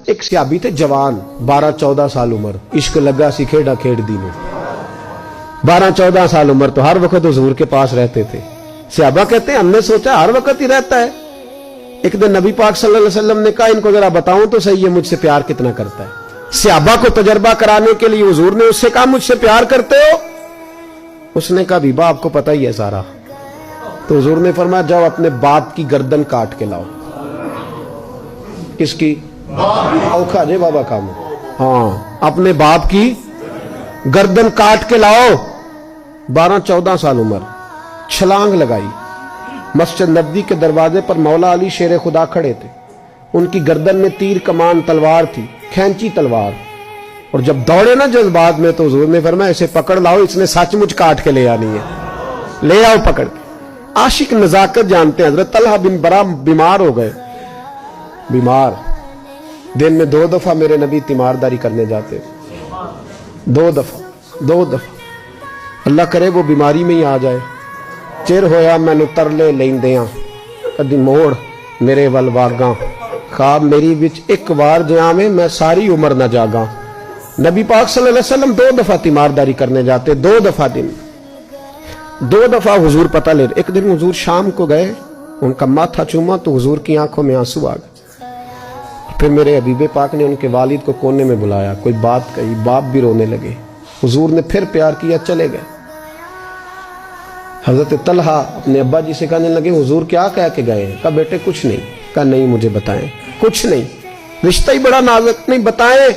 ایک صحابی تھے جوان 12-14 سال عمر, عشق لگا سی کھیڑا کھیڑ دی میں. 12-14 سال عمر تو ہر وقت حضور کے پاس رہتے تھے. صحابہ کہتے ہیں ہم نے سوچا ہر وقت ہی رہتا ہے. ایک دن نبی پاک صلی اللہ علیہ وسلم نے کہا ان کو ذرا بتاؤں تو صحیح ہے مجھ سے پیار کتنا کرتا ہے. صحابہ کو تجربہ کرانے کے لیے حضور نے اس سے کہا مجھ سے پیار کرتے ہو؟ اس نے کہا بیبا آپ کو پتہ ہی ہے سارا. تو حضور نے فرمایا جاؤ اپنے باپ کی گردن کاٹ کے لاؤ. کس کی؟ اوکھا جے بابا کام. ہاں اپنے باپ کی گردن کاٹ کے لاؤ. 12-14 سال عمر, چھلانگ لگائی. مسجد نبوی کے دروازے پر مولا علی شیر خدا کھڑے تھے. ان کی گردن میں تیر کمان تلوار تھی, کھینچی تلوار. اور جب دوڑے نا جذبات میں تو حضور نے فرمایا اسے پکڑ لاؤ, اس نے سچ مچ کاٹ کے لے آنی ہے. لے آؤ پکڑ کے. عاشق نزاکت جانتے ہیں. حضرت طلحہ بن برا بیمار ہو گئے. بیمار, دن میں 2 دفعہ میرے نبی تیمارداری کرنے جاتے. 2 دفعہ. اللہ کرے وہ بیماری میں ہی آ جائے. چر ہویا مینو ترلے لیندیاں کدی موڑ میرے ول واگاں, خواب میری وچ ایک وار جہاں میں ساری عمر نہ جاگاں. نبی پاک صلی اللہ علیہ وسلم 2 دفعہ تیمارداری کرنے جاتے. 2 دفعہ دن, 2 دفعہ حضور پتہ لے. ایک دن حضور شام کو گئے, ان کا ماتھا چوما تو حضور کی آنکھوں میں آنسو آ گئے. پھر میرے حبیب پاک نے ان کے والد کو کونے میں بلایا, کوئی بات کہی, باپ بھی رونے لگے. حضور نے پھر پیار کیا, چلے گئے. حضرت طلحہ اپنے ابا جی سے کہنے لگے حضور کیا کہہ کے گئے ہیں؟ کہا بیٹے کچھ نہیں. کہا نہیں مجھے بتائیں. کچھ نہیں, رشتہ ہی بڑا نازک, نہیں بتائیں.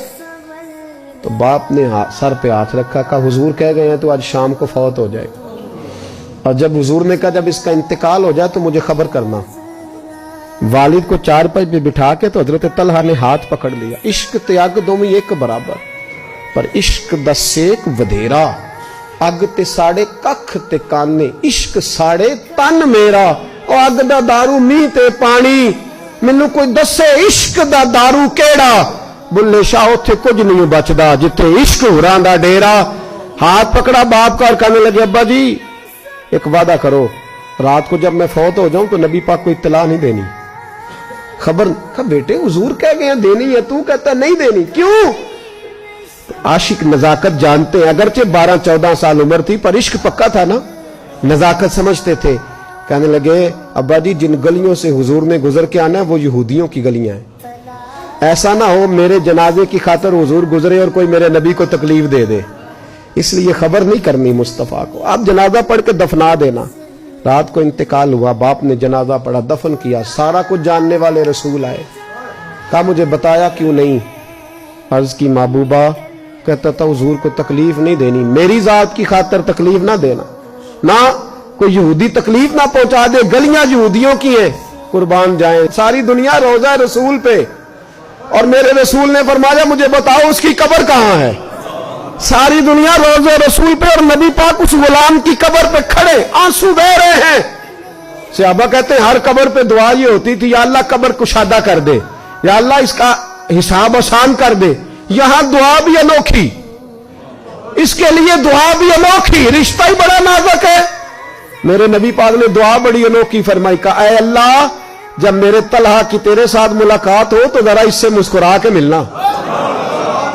تو باپ نے سر پہ ہاتھ رکھا, کہا حضور کہہ گئے ہیں تو آج شام کو فوت ہو جائے گا. اور جب حضور نے کہا جب اس کا انتقال ہو جائے تو مجھے خبر کرنا. والد کو چارپائی پہ بٹھا کے تو حضرت طلحہ نے ہاتھ پکڑ لیا. عشق تے اگ دوویں ایک برابر, پر عشق دا سیک ودھیرا. اگ تے ساڑے ککھ تے کانے, عشق ساڑے تن میرا. او اگ دا دارو میہ تے پانی, مینوں کوئی دسے عشق دا دارو کیڑا. بلے شاہ اوتھے کچھ نہیں بچدا جتھے عشق ہوراں دا ڈیرا. ہاتھ پکڑا باپ کا اور کہنے لگے ابا جی ایک وعدہ کرو, رات کو جب میں فوت ہو جاؤں تو نبی پاک کو اطلاع نہیں دینی. خبر کہ بیٹے حضور کہہ گئے ہیں دینی ہے, تو کہتا ہے نہیں دینی, کیوں؟ عاشق نزاکت جانتے ہیں. اگرچہ 12-14 سال عمر تھی پر عشق پکا تھا نا, نزاکت سمجھتے تھے. کہنے لگے ابا جی جن گلیوں سے حضور نے گزر کے آنا ہے وہ یہودیوں کی گلیاں ہیں. ایسا نہ ہو میرے جنازے کی خاطر حضور گزرے اور کوئی میرے نبی کو تکلیف دے دے, اس لیے خبر نہیں کرنی مصطفیٰ کو. آپ جنازہ پڑھ کے دفنا دینا. رات کو انتقال ہوا, باپ نے جنازہ پڑھا, دفن کیا. سارا کچھ جاننے والے رسول آئے. کہا مجھے بتایا کیوں نہیں؟ عرض کی محبوبہ, کہتا تھا حضور کو تکلیف نہیں دینی, میری ذات کی خاطر تکلیف نہ دینا, نہ کوئی یہودی تکلیف نہ پہنچا دے. گلیاں یہودیوں کی ہیں, قربان جائیں. ساری دنیا روزہ رسول پہ, اور میرے رسول نے فرمایا مجھے بتاؤ اس کی قبر کہاں ہے. ساری دنیا روزہ رسول پہ, اور نبی پاک اس غلام کی قبر پہ کھڑے آنسو بہ رہے ہیں. صحابہ کہتے ہیں ہر قبر پہ دعا یہ ہوتی تھی یا اللہ قبر کشادہ کر دے, یا اللہ اس کا حساب آسان کر دے. یہاں دعا بھی انوکھی, اس کے لیے دعا بھی انوکھی, رشتہ ہی بڑا نازک ہے. میرے نبی پاک نے دعا بڑی انوکھی فرمائی. کہا اے اللہ جب میرے طلحہ کی تیرے ساتھ ملاقات ہو تو ذرا اس سے مسکرا کے ملنا,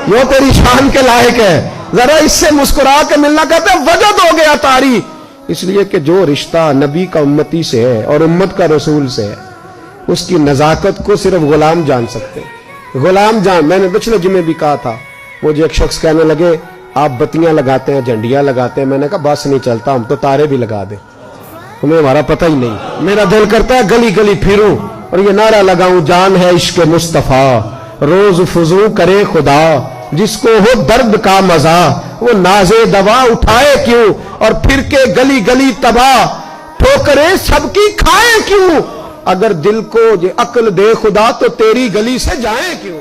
وہ تیری شان کے لائق ہے, ذرا اس سے مسکرا کے ملنا. کہتے ہیں وجد ہو گیا طاری, اس لیے کہ جو رشتہ نبی کا امتی سے ہے اور امت کا رسول سے ہے اس کی نزاکت کو صرف غلام جان سکتے. غلام جان. میں نے پچھلے جمعے بھی کہا تھا, وہ جو ایک شخص کہنے لگے آپ بتیاں لگاتے ہیں, جھنڈیاں لگاتے ہیں. میں نے کہا بس نہیں چلتا, ہم تو تارے بھی لگا دیں, تمہیں ہمارا پتہ ہی نہیں. میرا دل کرتا ہے گلی گلی پھروں اور یہ نعرہ لگاؤں جان ہے عشق مصطفیٰ, روز فضو کرے خدا, جس کو ہو درد کا مزہ وہ نازے دوا اٹھائے کیوں, اور پھر کے گلی گلی تباہ ٹھوکریں سب کی کھائیں کیوں. اگر دل کو یہ عقل دے خدا تو تیری گلی سے جائیں کیوں.